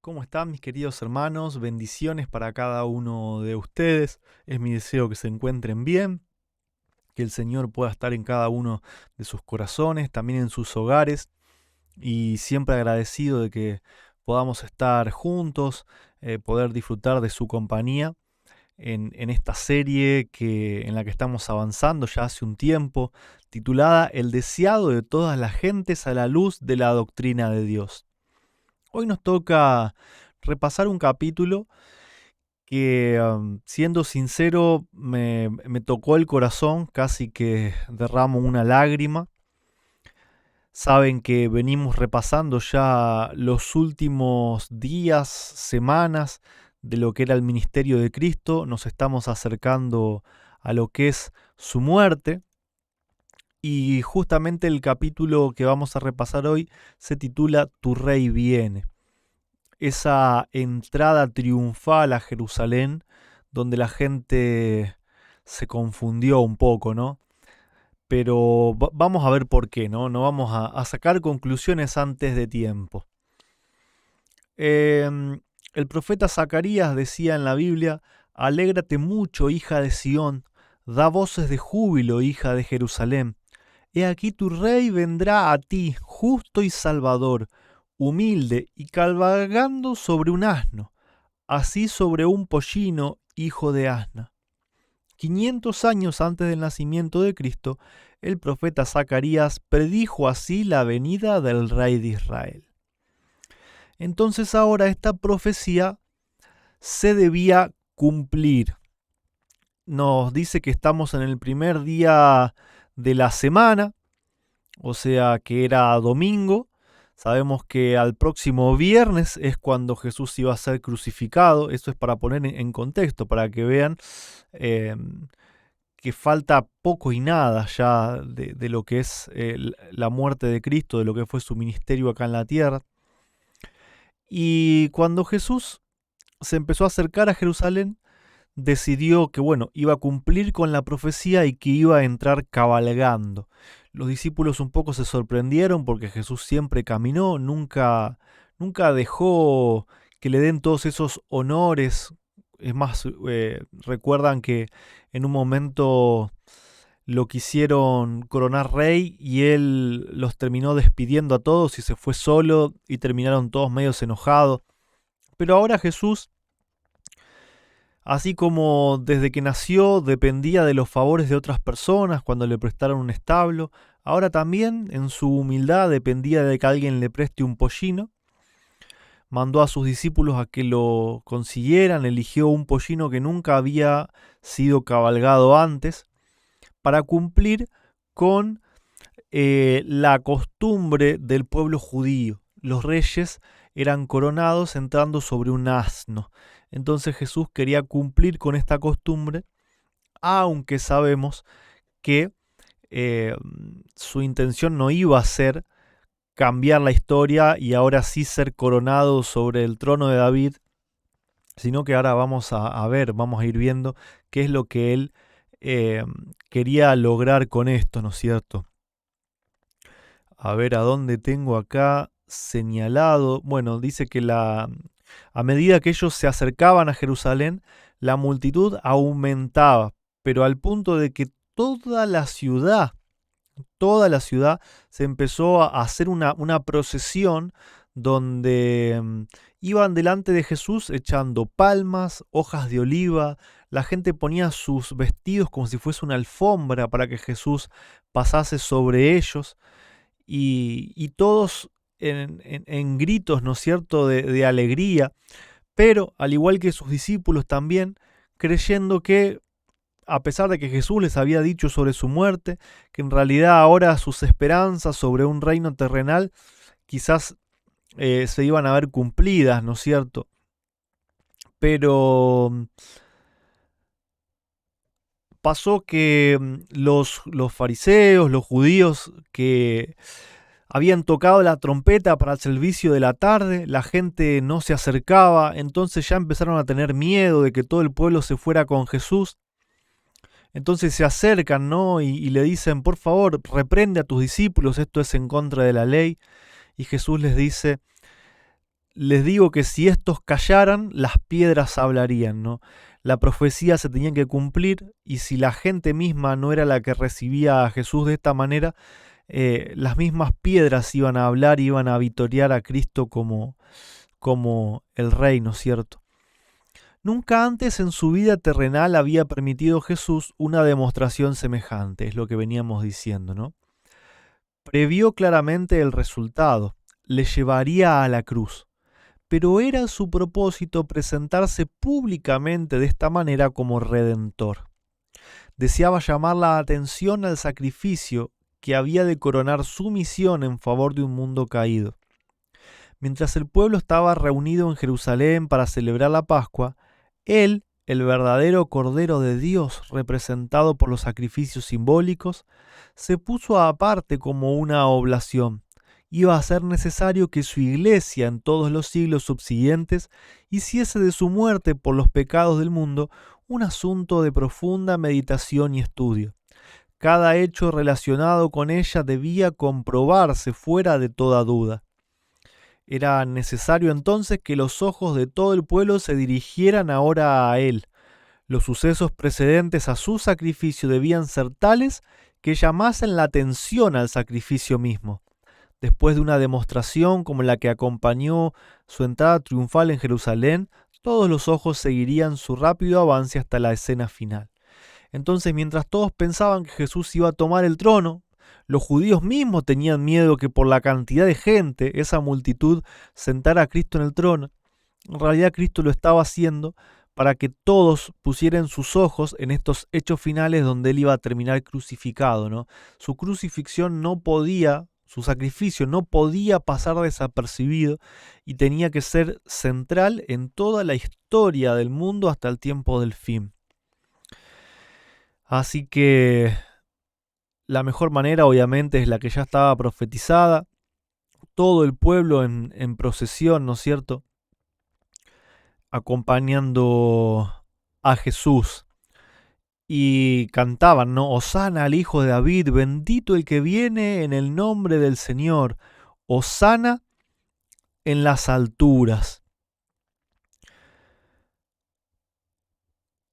¿Cómo están mis queridos hermanos? Bendiciones para cada uno de ustedes. Es mi deseo que se encuentren bien, que el Señor pueda estar en cada uno de sus corazones, también en sus hogares, y siempre agradecido de que podamos estar juntos, poder disfrutar de su compañía en esta serie en la que estamos avanzando ya hace un tiempo, titulada El deseado de todas las gentes a la luz de la doctrina de Dios. Hoy nos toca repasar un capítulo que, siendo sincero, me tocó el corazón, casi que derramo una lágrima. Saben que venimos repasando ya los últimos días, semanas de lo que era el ministerio de Cristo. Nos estamos acercando a lo que es su muerte. Y justamente el capítulo que vamos a repasar hoy se titula Tu Rey viene. Esa entrada triunfal a Jerusalén, donde la gente se confundió un poco, ¿no? Pero vamos a ver por qué, ¿no? No vamos a sacar conclusiones antes de tiempo. El profeta Zacarías decía en la Biblia: Alégrate mucho, hija de Sión, da voces de júbilo, hija de Jerusalén. He aquí tu rey vendrá a ti, justo y salvador, humilde y cabalgando sobre un asno, así sobre un pollino, hijo de asna. 500 años antes del nacimiento de Cristo, el profeta Zacarías predijo así la venida del rey de Israel. Entonces ahora esta profecía se debía cumplir. Nos dice que estamos en el primer día de la semana, o sea que era domingo. Sabemos que al próximo viernes es cuando Jesús iba a ser crucificado. Esto es para poner en contexto, para que vean eh, que falta poco y nada ya de lo que es la muerte de Cristo, de lo que fue su ministerio acá en la tierra. Y cuando Jesús se empezó a acercar a Jerusalén, decidió que, bueno, iba a cumplir con la profecía y que iba a entrar cabalgando. Los discípulos un poco se sorprendieron porque Jesús siempre caminó, nunca dejó que le den todos esos honores. Es más, recuerdan que en un momento lo quisieron coronar rey y él los terminó despidiendo a todos y se fue solo y terminaron todos medios enojados. Pero ahora Jesús, así como desde que nació dependía de los favores de otras personas cuando le prestaron un establo, ahora también en su humildad dependía de que alguien le preste un pollino. Mandó a sus discípulos a que lo consiguieran, eligió un pollino que nunca había sido cabalgado antes, para cumplir con la costumbre del pueblo judío. Los reyes eran coronados entrando sobre un asno. Entonces Jesús quería cumplir con esta costumbre, aunque sabemos que eh, su intención no iba a ser cambiar la historia y ahora sí ser coronado sobre el trono de David, sino que ahora vamos a ver, vamos a ir viendo qué es lo que él eh, quería lograr con esto, ¿no es cierto? A ver a dónde tengo acá señalado. Bueno, dice que a medida que ellos se acercaban a Jerusalén, la multitud aumentaba, pero al punto de que toda la ciudad se empezó a hacer una procesión donde iban delante de Jesús echando palmas, hojas de oliva. La gente ponía sus vestidos como si fuese una alfombra para que Jesús pasase sobre ellos, y todos en gritos, ¿no es cierto?, de alegría, pero al igual que sus discípulos también, creyendo que, a pesar de que Jesús les había dicho sobre su muerte, que en realidad ahora sus esperanzas sobre un reino terrenal quizás se iban a ver cumplidas, ¿no es cierto? Pero pasó que los fariseos, los judíos que habían tocado la trompeta para el servicio de la tarde, la gente no se acercaba, entonces ya empezaron a tener miedo de que todo el pueblo se fuera con Jesús. Entonces se acercan, ¿no? Y le dicen: por favor, reprende a tus discípulos, esto es en contra de la ley. Y Jesús les dice: les digo que si estos callaran, las piedras hablarían, ¿no? La profecía se tenía que cumplir y si la gente misma no era la que recibía a Jesús de esta manera, las mismas piedras iban a hablar, iban a vitorear a Cristo como el rey, ¿no es cierto? Nunca antes en su vida terrenal había permitido Jesús una demostración semejante, es lo que veníamos diciendo, ¿no? Previó claramente el resultado, le llevaría a la cruz, pero era su propósito presentarse públicamente de esta manera como redentor. Deseaba llamar la atención al sacrificio que había de coronar su misión en favor de un mundo caído. Mientras el pueblo estaba reunido en Jerusalén para celebrar la Pascua, él, el verdadero Cordero de Dios representado por los sacrificios simbólicos, se puso aparte como una oblación. Iba a ser necesario que su iglesia en todos los siglos subsiguientes hiciese de su muerte por los pecados del mundo un asunto de profunda meditación y estudio. Cada hecho relacionado con ella debía comprobarse fuera de toda duda. Era necesario entonces que los ojos de todo el pueblo se dirigieran ahora a él. Los sucesos precedentes a su sacrificio debían ser tales que llamasen la atención al sacrificio mismo. Después de una demostración como la que acompañó su entrada triunfal en Jerusalén, todos los ojos seguirían su rápido avance hasta la escena final. Entonces, mientras todos pensaban que Jesús iba a tomar el trono, los judíos mismos tenían miedo que por la cantidad de gente, esa multitud, sentara a Cristo en el trono. En realidad Cristo lo estaba haciendo para que todos pusieran sus ojos en estos hechos finales donde él iba a terminar crucificado, ¿no? Su crucifixión no podía, su sacrificio no podía pasar desapercibido y tenía que ser central en toda la historia del mundo hasta el tiempo del fin. Así que la mejor manera obviamente es la que ya estaba profetizada, todo el pueblo en procesión, ¿no es cierto?, acompañando a Jesús. Y cantaban, ¿no? Hosana al Hijo de David, bendito el que viene en el nombre del Señor. Hosana en las alturas.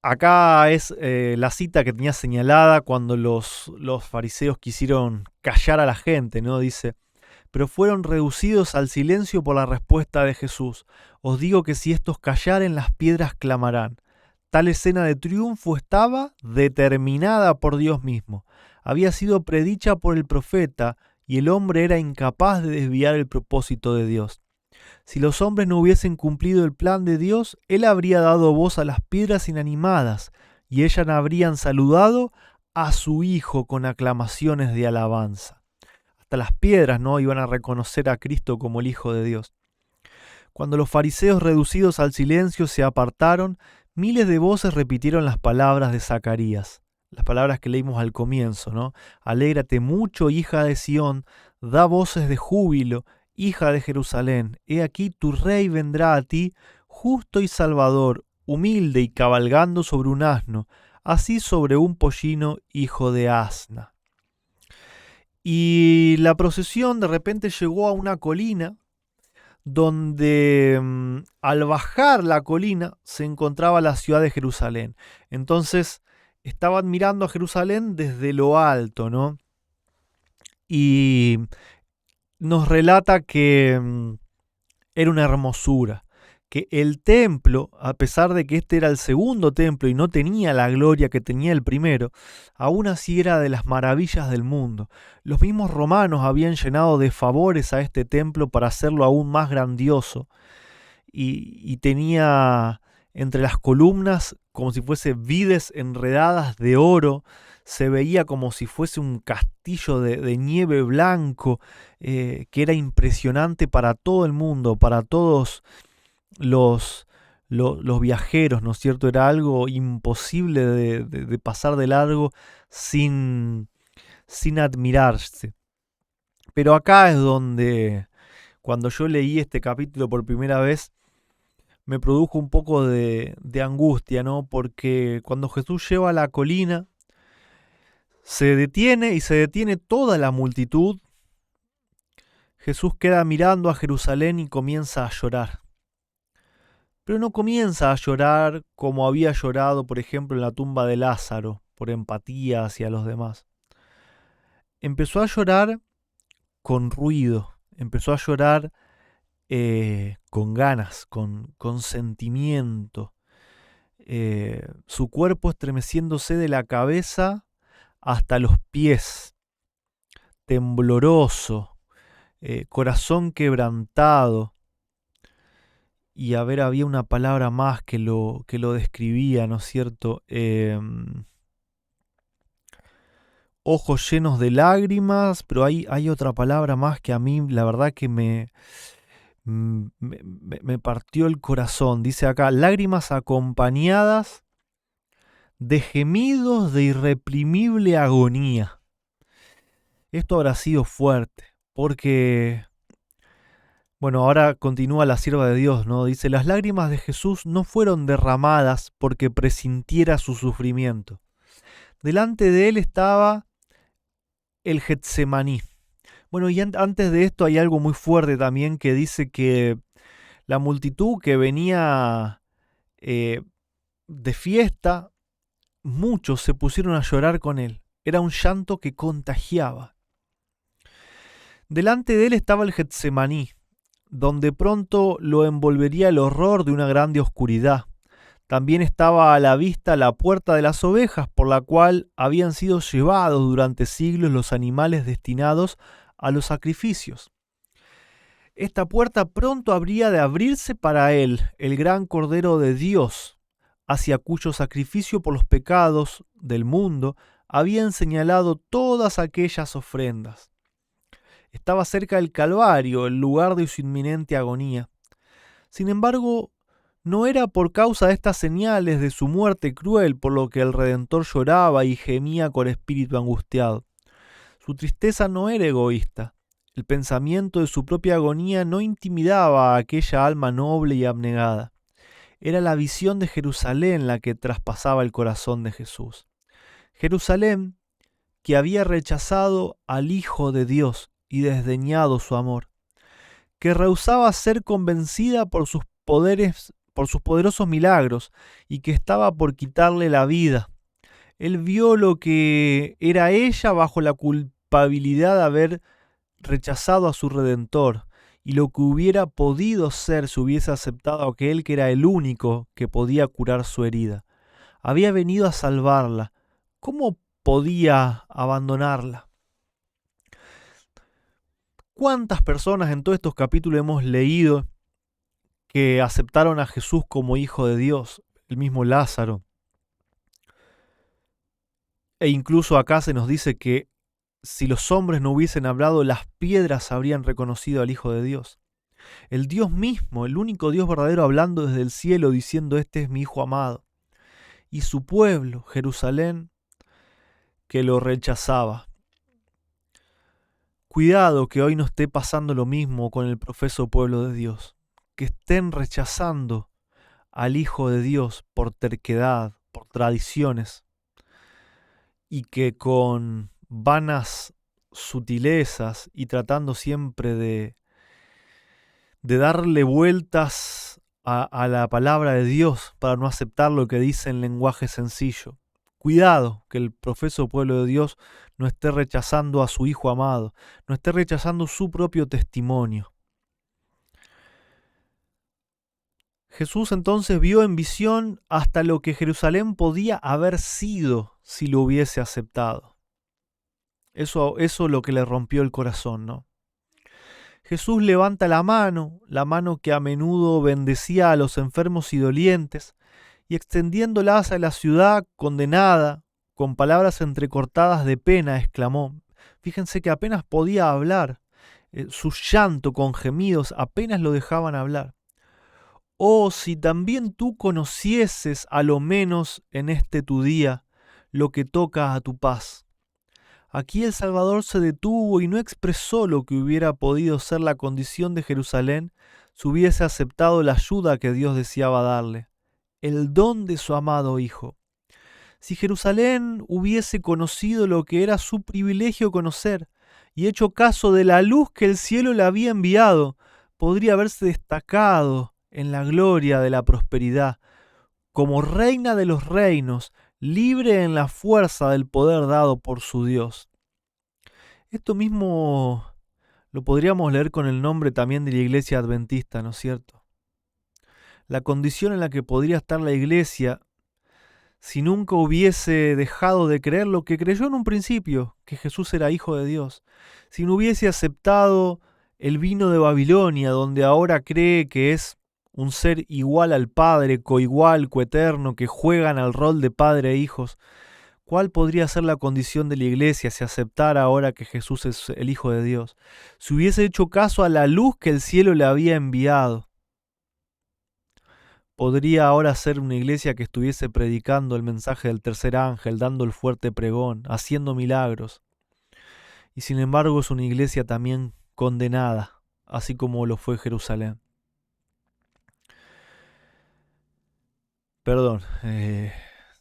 Acá es la cita que tenía señalada cuando los fariseos quisieron callar a la gente, ¿no? Dice, pero fueron reducidos al silencio por la respuesta de Jesús. Os digo que si estos callaren, las piedras clamarán. Tal escena de triunfo estaba determinada por Dios mismo. Había sido predicha por el profeta y el hombre era incapaz de desviar el propósito de Dios. Si los hombres no hubiesen cumplido el plan de Dios, Él habría dado voz a las piedras inanimadas y ellas habrían saludado a su Hijo con aclamaciones de alabanza. Hasta las piedras no iban a reconocer a Cristo como el Hijo de Dios. Cuando los fariseos reducidos al silencio se apartaron, miles de voces repitieron las palabras de Zacarías, las palabras que leímos al comienzo, ¿no? Alégrate mucho, hija de Sión, da voces de júbilo, hija de Jerusalén. He aquí tu rey vendrá a ti, justo y salvador, humilde y cabalgando sobre un asno, así sobre un pollino, hijo de asna. Y la procesión de repente llegó a una colina donde al bajar la colina se encontraba la ciudad de Jerusalén. Entonces estaban mirando a Jerusalén desde lo alto, ¿no? Y nos relata que era una hermosura, que el templo, a pesar de que este era el segundo templo y no tenía la gloria que tenía el primero, aún así era de las maravillas del mundo. Los mismos romanos habían llenado de favores a este templo para hacerlo aún más grandioso y tenía entre las columnas como si fuese vides enredadas de oro, se veía como si fuese un castillo de nieve blanco, que era impresionante para todo el mundo, para todos los viajeros, ¿no es cierto? Era algo imposible de pasar de largo sin admirarse. Pero acá es donde, cuando yo leí este capítulo por primera vez, me produjo un poco de angustia, ¿no? Porque cuando Jesús lleva a la colina, se detiene y se detiene toda la multitud Jesús queda mirando a Jerusalén y comienza a llorar. Pero no comienza a llorar como había llorado, por ejemplo, en la tumba de Lázaro, por empatía hacia los demás. Empezó a llorar con ruido, empezó a llorar con ganas, con sentimiento, su cuerpo estremeciéndose de la cabeza hasta los pies, tembloroso, corazón quebrantado. Y a ver, había una palabra más que lo describía, ¿no es cierto? Ojos llenos de lágrimas, pero hay otra palabra más que a mí, la verdad que me partió el corazón. Dice acá, lágrimas acompañadas de gemidos de irreprimible agonía. Esto habrá sido fuerte, porque, bueno, ahora continúa la sierva de Dios, ¿no? Dice, las lágrimas de Jesús no fueron derramadas porque presintiera su sufrimiento. Delante de él estaba el Getsemaní. Bueno, y antes de esto hay algo muy fuerte también que dice que la multitud que venía de fiesta, muchos se pusieron a llorar con él. Era un llanto que contagiaba. Delante de él estaba el Getsemaní, donde pronto lo envolvería el horror de una grande oscuridad. También estaba a la vista la puerta de las ovejas, por la cual habían sido llevados durante siglos los animales destinados a los sacrificios. Esta puerta pronto habría de abrirse para él, el gran Cordero de Dios, hacia cuyo sacrificio por los pecados del mundo habían señalado todas aquellas ofrendas. Estaba cerca del Calvario, el lugar de su inminente agonía. Sin embargo, no era por causa de estas señales de su muerte cruel por lo que el Redentor lloraba y gemía con espíritu angustiado. Su tristeza no era egoísta. El pensamiento de su propia agonía no intimidaba a aquella alma noble y abnegada. Era la visión de Jerusalén la que traspasaba el corazón de Jesús. Jerusalén, que había rechazado al Hijo de Dios y desdeñado su amor, que rehusaba ser convencida por sus poderosos milagros y que estaba por quitarle la vida. Él vio lo que era ella bajo la culpabilidad de haber rechazado a su Redentor y lo que hubiera podido ser si hubiese aceptado a aquel que era el único que podía curar su herida. Había venido a salvarla. ¿Cómo podía abandonarla? ¿Cuántas personas en todos estos capítulos hemos leído que aceptaron a Jesús como Hijo de Dios? El mismo Lázaro. E incluso acá se nos dice que si los hombres no hubiesen hablado, las piedras habrían reconocido al Hijo de Dios. El Dios mismo, el único Dios verdadero, hablando desde el cielo, diciendo, este es mi Hijo amado. Y su pueblo, Jerusalén, que lo rechazaba. Cuidado que hoy no esté pasando lo mismo con el profeso pueblo de Dios, que estén rechazando al Hijo de Dios por terquedad, por tradiciones, y que con vanas sutilezas y tratando siempre de darle vueltas a la palabra de Dios para no aceptar lo que dice en lenguaje sencillo. Cuidado que el profeso pueblo de Dios no esté rechazando a su Hijo amado, no esté rechazando su propio testimonio. Jesús entonces vio en visión hasta lo que Jerusalén podía haber sido si lo hubiese aceptado. Eso es lo que le rompió el corazón, ¿no? Jesús levanta la mano que a menudo bendecía a los enfermos y dolientes, y extendiéndola hacia la ciudad condenada, con palabras entrecortadas de pena, exclamó. Fíjense que apenas podía hablar, su llanto con gemidos apenas lo dejaban hablar. Oh, si también tú conocieses a lo menos en este tu día lo que toca a tu paz. Aquí el Salvador se detuvo y no expresó lo que hubiera podido ser la condición de Jerusalén si hubiese aceptado la ayuda que Dios deseaba darle, el don de su amado Hijo. Si Jerusalén hubiese conocido lo que era su privilegio conocer y hecho caso de la luz que el cielo le había enviado, podría haberse destacado en la gloria de la prosperidad, como reina de los reinos, libre en la fuerza del poder dado por su Dios. Esto mismo lo podríamos leer con el nombre también de la iglesia adventista, ¿no es cierto? La condición en la que podría estar la iglesia si nunca hubiese dejado de creer lo que creyó en un principio, que Jesús era hijo de Dios, si no hubiese aceptado el vino de Babilonia, donde ahora cree que es un ser igual al Padre, coigual, coeterno, que juegan al rol de padre e hijos, ¿cuál podría ser la condición de la iglesia si aceptara ahora que Jesús es el Hijo de Dios? Si hubiese hecho caso a la luz que el cielo le había enviado. Podría ahora ser una iglesia que estuviese predicando el mensaje del tercer ángel, dando el fuerte pregón, haciendo milagros. Y sin embargo es una iglesia también condenada, así como lo fue Jerusalén. Perdón,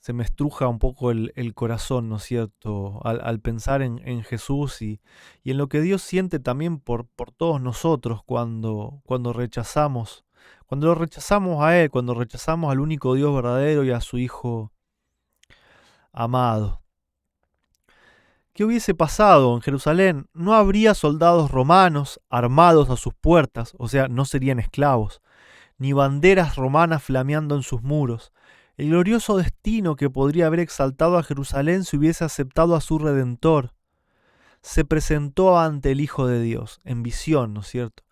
se me estruja un poco el corazón, ¿no es cierto?, al pensar en Jesús y en lo que Dios siente también por todos nosotros cuando rechazamos. Cuando lo rechazamos a Él, cuando rechazamos al único Dios verdadero y a su Hijo amado. ¿Qué hubiese pasado en Jerusalén? No habría soldados romanos armados a sus puertas, o sea, no serían esclavos, ni banderas romanas flameando en sus muros. El glorioso destino que podría haber exaltado a Jerusalén si hubiese aceptado a su Redentor. Se presentó ante el Hijo de Dios, en visión, ¿no es cierto?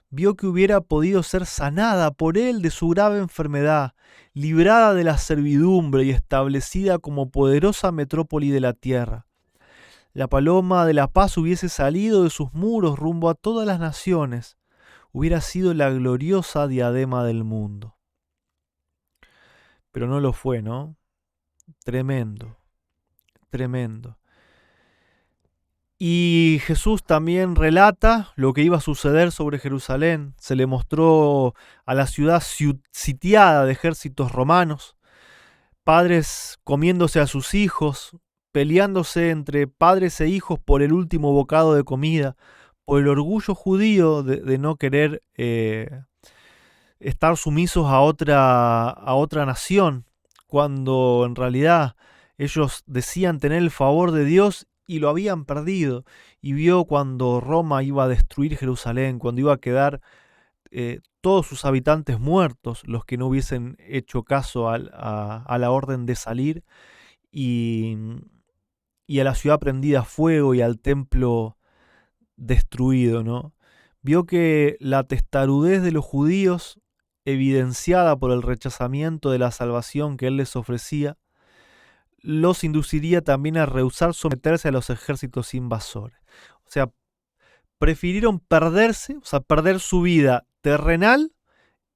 Vio que hubiera podido ser sanada por él de su grave enfermedad, librada de la servidumbre y establecida como poderosa metrópoli de la tierra. La paloma de la paz hubiese salido de sus muros rumbo a todas las naciones. Hubiera sido la gloriosa diadema del mundo. Pero no lo fue, ¿no? Tremendo, tremendo. Y Jesús también relata lo que iba a suceder sobre Jerusalén. Se le mostró a la ciudad sitiada de ejércitos romanos, padres comiéndose a sus hijos, peleándose entre padres e hijos por el último bocado de comida, por el orgullo judío de no querer estar sumisos a otra nación, cuando en realidad ellos decían tener el favor de Dios y lo habían perdido. Y vio cuando Roma iba a destruir Jerusalén, cuando iba a quedar todos sus habitantes muertos, los que no hubiesen hecho caso a la orden de salir, y a la ciudad prendida a fuego y al templo destruido, ¿no? Vio que la testarudez de los judíos, evidenciada por el rechazamiento de la salvación que él les ofrecía, los induciría también a rehusar someterse a los ejércitos invasores. O sea, prefirieron perderse, o sea, perder su vida terrenal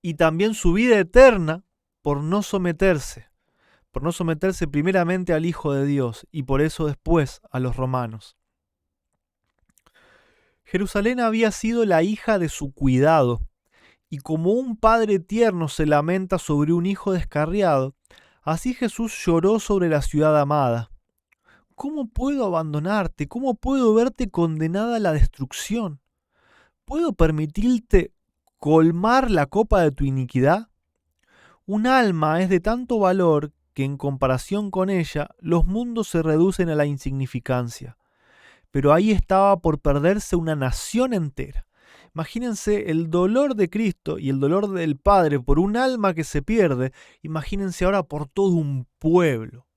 y también su vida eterna por no someterse primeramente al Hijo de Dios y por eso después a los romanos. Jerusalén había sido la hija de su cuidado, y como un padre tierno se lamenta sobre un hijo descarriado, así Jesús lloró sobre la ciudad amada. ¿Cómo puedo abandonarte? ¿Cómo puedo verte condenada a la destrucción? ¿Puedo permitirte colmar la copa de tu iniquidad? Un alma es de tanto valor que en comparación con ella los mundos se reducen a la insignificancia. Pero ahí estaba por perderse una nación entera. Imagínense el dolor de Cristo y el dolor del Padre por un alma que se pierde. Imagínense ahora por todo un pueblo.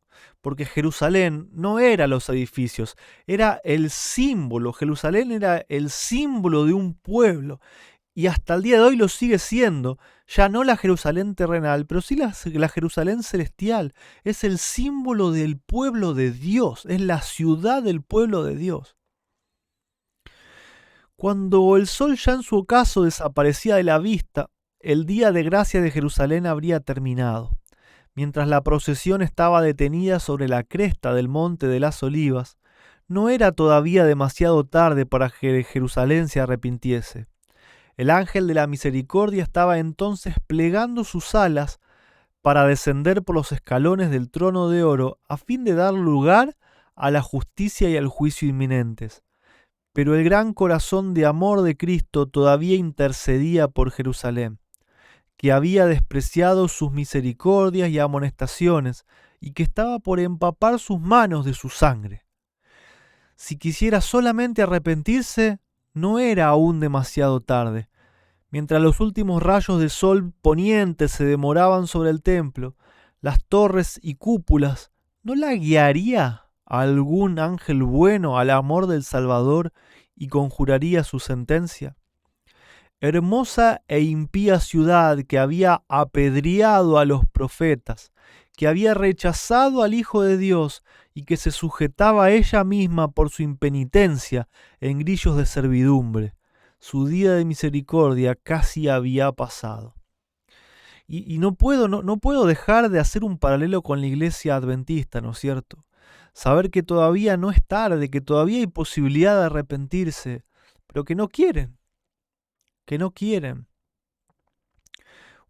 Porque Jerusalén no era los edificios, era el símbolo. Jerusalén era el símbolo de un pueblo. Y hasta el día de hoy lo sigue siendo. Ya no la Jerusalén terrenal, pero sí la Jerusalén celestial. Es el símbolo del pueblo de Dios. Es la ciudad del pueblo de Dios. Cuando el sol ya en su ocaso desaparecía de la vista, el día de gracia de Jerusalén habría terminado. Mientras la procesión estaba detenida sobre la cresta del monte de las Olivas, no era todavía demasiado tarde para que Jerusalén se arrepintiese. El ángel de la misericordia estaba entonces plegando sus alas para descender por los escalones del trono de oro a fin de dar lugar a la justicia y al juicio inminentes. pero el gran corazón de amor de Cristo todavía intercedía por Jerusalén, que había despreciado sus misericordias y amonestaciones, y que estaba por empapar sus manos de su sangre. Si quisiera solamente arrepentirse, no era aún demasiado tarde. Mientras los últimos rayos de sol poniente se demoraban sobre el templo, las torres y cúpulas, ¿no la guiaría algún ángel bueno al amor del Salvador y conjuraría su sentencia? Hermosa e impía ciudad que había apedreado a los profetas, que había rechazado al Hijo de Dios y que se sujetaba a ella misma por su impenitencia en grillos de servidumbre. Su día de misericordia casi había pasado. Y no puedo dejar de hacer un paralelo con la iglesia adventista, ¿no es cierto? Saber que todavía no es tarde, que todavía hay posibilidad de arrepentirse, pero que no quieren.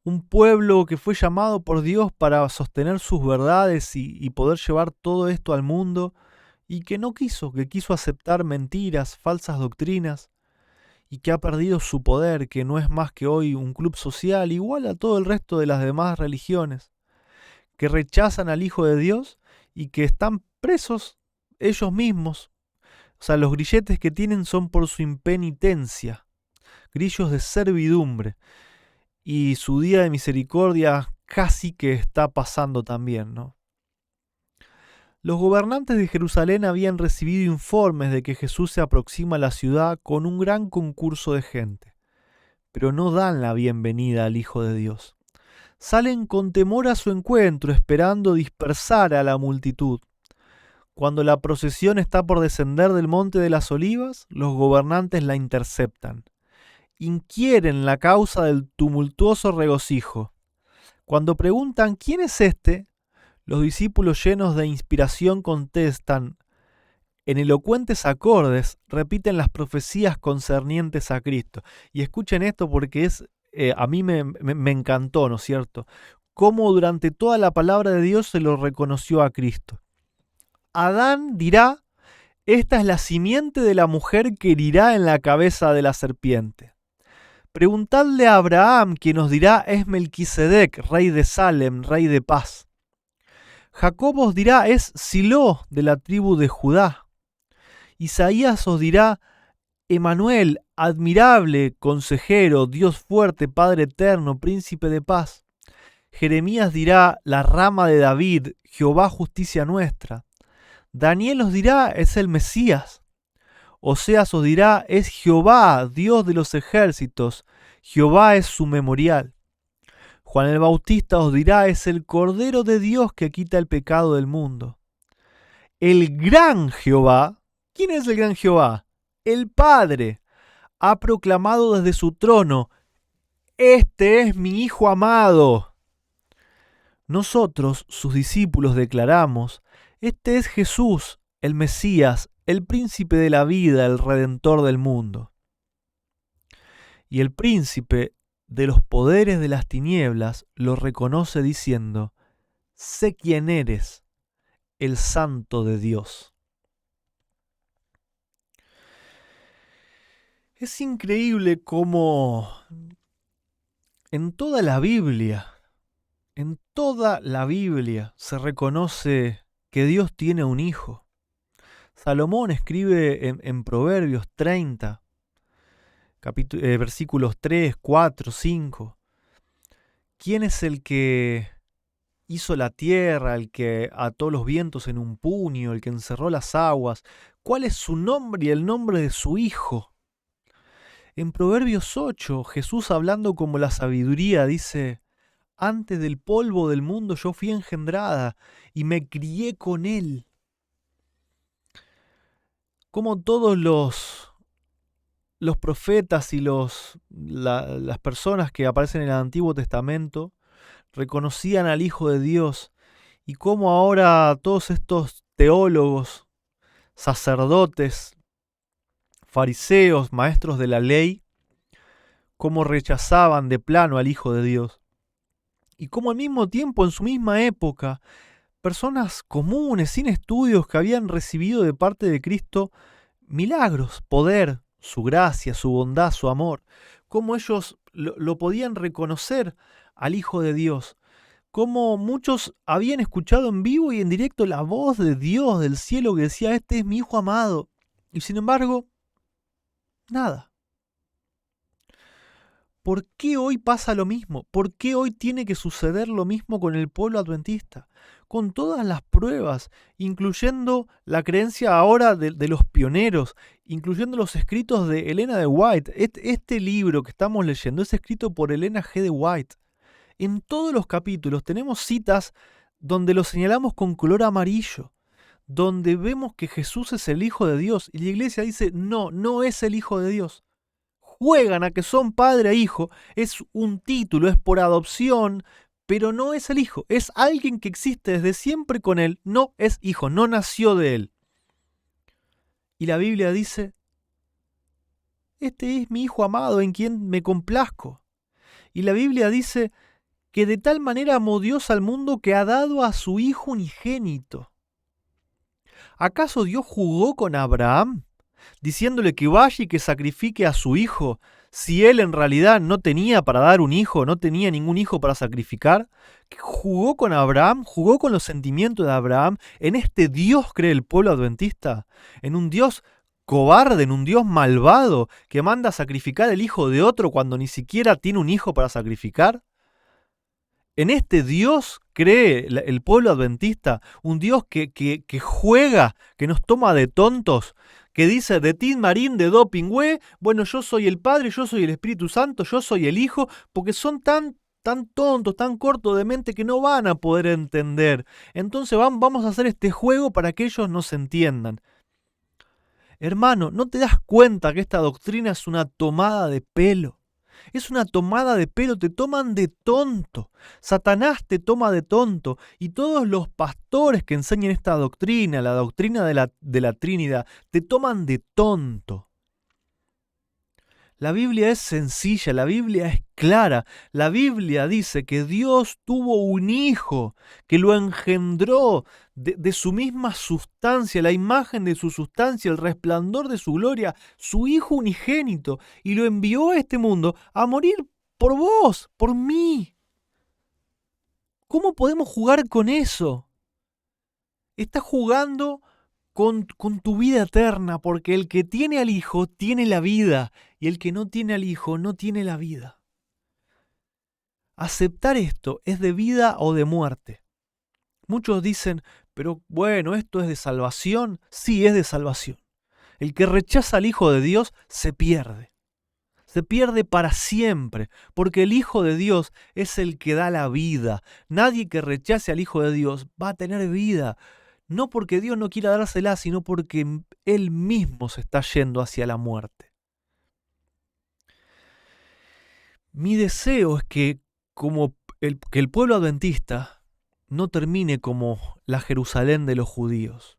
Un pueblo que fue llamado por Dios para sostener sus verdades y poder llevar todo esto al mundo, y que no quiso, que quiso aceptar mentiras, falsas doctrinas, y que ha perdido su poder, que no es más que hoy un club social igual a todo el resto de las demás religiones, que rechazan al Hijo de Dios y que están presos ellos mismos. O sea, los grilletes que tienen son por su impenitencia, grillos de servidumbre, y su día de misericordia casi que está pasando también, ¿no? Los gobernantes de Jerusalén habían recibido informes de que Jesús se aproxima a la ciudad con un gran concurso de gente, pero no dan la bienvenida al Hijo de Dios. Salen con temor a su encuentro, esperando dispersar a la multitud. Cuando la procesión está por descender del Monte de las Olivas, los gobernantes la interceptan. Inquieren la causa del tumultuoso regocijo. Cuando preguntan ¿quién es este?, los discípulos llenos de inspiración contestan, en elocuentes acordes repiten las profecías concernientes a Cristo. Y escuchen esto porque a mí me encantó, ¿no es cierto? Cómo durante toda la palabra de Dios se lo reconoció a Cristo. Adán dirá, esta es la simiente de la mujer que herirá en la cabeza de la serpiente. Preguntadle a Abraham, quien os dirá, es Melquisedec, rey de Salem, rey de paz. Jacob os dirá, es Silo, de la tribu de Judá. Isaías os dirá, Emanuel, admirable, consejero, Dios fuerte, Padre eterno, príncipe de paz. Jeremías dirá, la rama de David, Jehová justicia nuestra. Daniel os dirá, es el Mesías. Oseas os dirá, es Jehová, Dios de los ejércitos, Jehová es su memorial. Juan el Bautista os dirá, es el Cordero de Dios que quita el pecado del mundo. El gran Jehová, ¿quién es el gran Jehová? El Padre, ha proclamado desde su trono, este es mi Hijo amado. Nosotros, sus discípulos, declaramos, este es Jesús, el Mesías, el príncipe de la vida, el redentor del mundo. Y el príncipe de los poderes de las tinieblas lo reconoce diciendo, sé quién eres, el Santo de Dios. Es increíble cómo en toda la Biblia se reconoce que Dios tiene un hijo. Salomón escribe en Proverbios 30, versículos 3, 4, 5. ¿Quién es el que hizo la tierra, el que ató los vientos en un puño, el que encerró las aguas? ¿Cuál es su nombre y el nombre de su hijo? En Proverbios 8, Jesús, hablando como la sabiduría, dice, antes del polvo del mundo yo fui engendrada y me crié con él. Como todos los profetas y las personas que aparecen en el Antiguo Testamento reconocían al Hijo de Dios, y cómo ahora todos estos teólogos, sacerdotes, fariseos, maestros de la ley, cómo rechazaban de plano al Hijo de Dios. Y cómo al mismo tiempo, en su misma época, personas comunes, sin estudios, que habían recibido de parte de Cristo milagros, poder, su gracia, su bondad, su amor, cómo ellos lo podían reconocer al Hijo de Dios, cómo muchos habían escuchado en vivo y en directo la voz de Dios del cielo que decía, este es mi Hijo amado, y sin embargo, nada. ¿Por qué hoy pasa lo mismo? ¿Por qué hoy tiene que suceder lo mismo con el pueblo adventista? Con todas las pruebas, incluyendo la creencia ahora de los pioneros, incluyendo los escritos de Elena de White. Este libro que estamos leyendo es escrito por Elena G. de White. En todos los capítulos tenemos citas donde lo señalamos con color amarillo, donde vemos que Jesús es el Hijo de Dios y la iglesia dice, no, no es el Hijo de Dios. Juegan a que son padre e hijo, es un título, es por adopción, pero no es el hijo, es alguien que existe desde siempre con él, no es hijo, no nació de él. Y la Biblia dice, este es mi Hijo amado en quien me complazco. Y la Biblia dice que de tal manera amó Dios al mundo que ha dado a su Hijo unigénito. ¿Acaso Dios jugó con Abraham, diciéndole que vaya y que sacrifique a su hijo, si él en realidad no tenía para dar un hijo, no tenía ningún hijo para sacrificar? ¿Que jugó con Abraham, jugó con los sentimientos de Abraham? ¿En este Dios cree el pueblo adventista? ¿En un Dios cobarde, en un Dios malvado que manda a sacrificar el hijo de otro cuando ni siquiera tiene un hijo para sacrificar? ¿En este Dios cree el pueblo adventista? Un Dios que juega, que nos toma de tontos, que dice de Tin Marín, de Do Pingüe, bueno, yo soy el Padre, yo soy el Espíritu Santo, yo soy el Hijo, porque son tan tontos, tan cortos de mente que no van a poder entender. Entonces vamos a hacer este juego para que ellos nos entiendan. Hermano, ¿no te das cuenta que esta doctrina es una tomada de pelo? Es una tomada de pelo, te toman de tonto. Satanás te toma de tonto. Y todos los pastores que enseñan esta doctrina, la doctrina de la Trinidad, te toman de tonto. La Biblia es sencilla, la Biblia es clara. La Biblia dice que Dios tuvo un hijo, que lo engendró de su misma sustancia, la imagen de su sustancia, el resplandor de su gloria, su hijo unigénito, y lo envió a este mundo a morir por vos, por mí. ¿Cómo podemos jugar con eso? Estás jugando con tu vida eterna, porque el que tiene al Hijo tiene la vida, y el que no tiene al Hijo no tiene la vida. Aceptar esto es de vida o de muerte. Muchos dicen, pero bueno, ¿esto es de salvación? Sí, es de salvación. El que rechaza al Hijo de Dios se pierde. Se pierde para siempre, porque el Hijo de Dios es el que da la vida. Nadie que rechace al Hijo de Dios va a tener vida. No porque Dios no quiera dársela, sino porque Él mismo se está yendo hacia la muerte. Mi deseo es que que el pueblo adventista no termine como la Jerusalén de los judíos.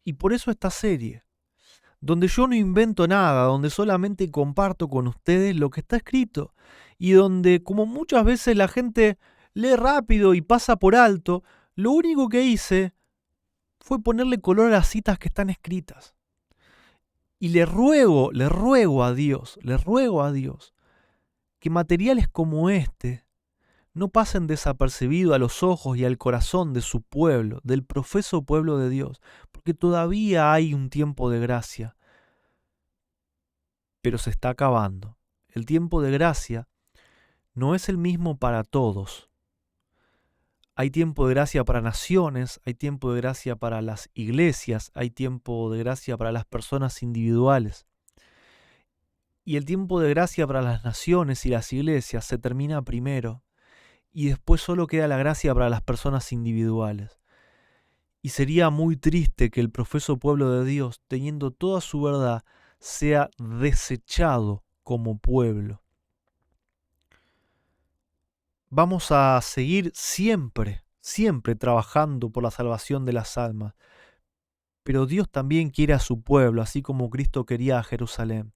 Y por eso esta serie, donde yo no invento nada, donde solamente comparto con ustedes lo que está escrito, y donde, como muchas veces la gente lee rápido y pasa por alto, lo único que hice fue ponerle color a las citas que están escritas. Y le ruego a Dios que materiales como este no pasen desapercibido a los ojos y al corazón de su pueblo, del profeso pueblo de Dios, porque todavía hay un tiempo de gracia, pero se está acabando. El tiempo de gracia no es el mismo para todos. Hay tiempo de gracia para naciones, hay tiempo de gracia para las iglesias, hay tiempo de gracia para las personas individuales. Y el tiempo de gracia para las naciones y las iglesias se termina primero, y después solo queda la gracia para las personas individuales. Y sería muy triste que el profeso pueblo de Dios, teniendo toda su verdad, sea desechado como pueblo. Vamos a seguir siempre trabajando por la salvación de las almas. Pero Dios también quiere a su pueblo, así como Cristo quería a Jerusalén.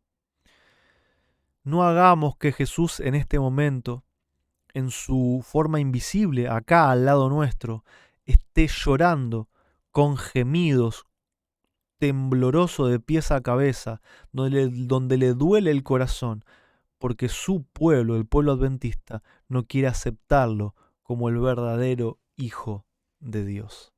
No hagamos que Jesús en este momento, en su forma invisible, acá al lado nuestro, esté llorando con gemidos tembloroso de pies a cabeza, donde le duele el corazón, porque su pueblo, el pueblo adventista, no quiere aceptarlo como el verdadero Hijo de Dios.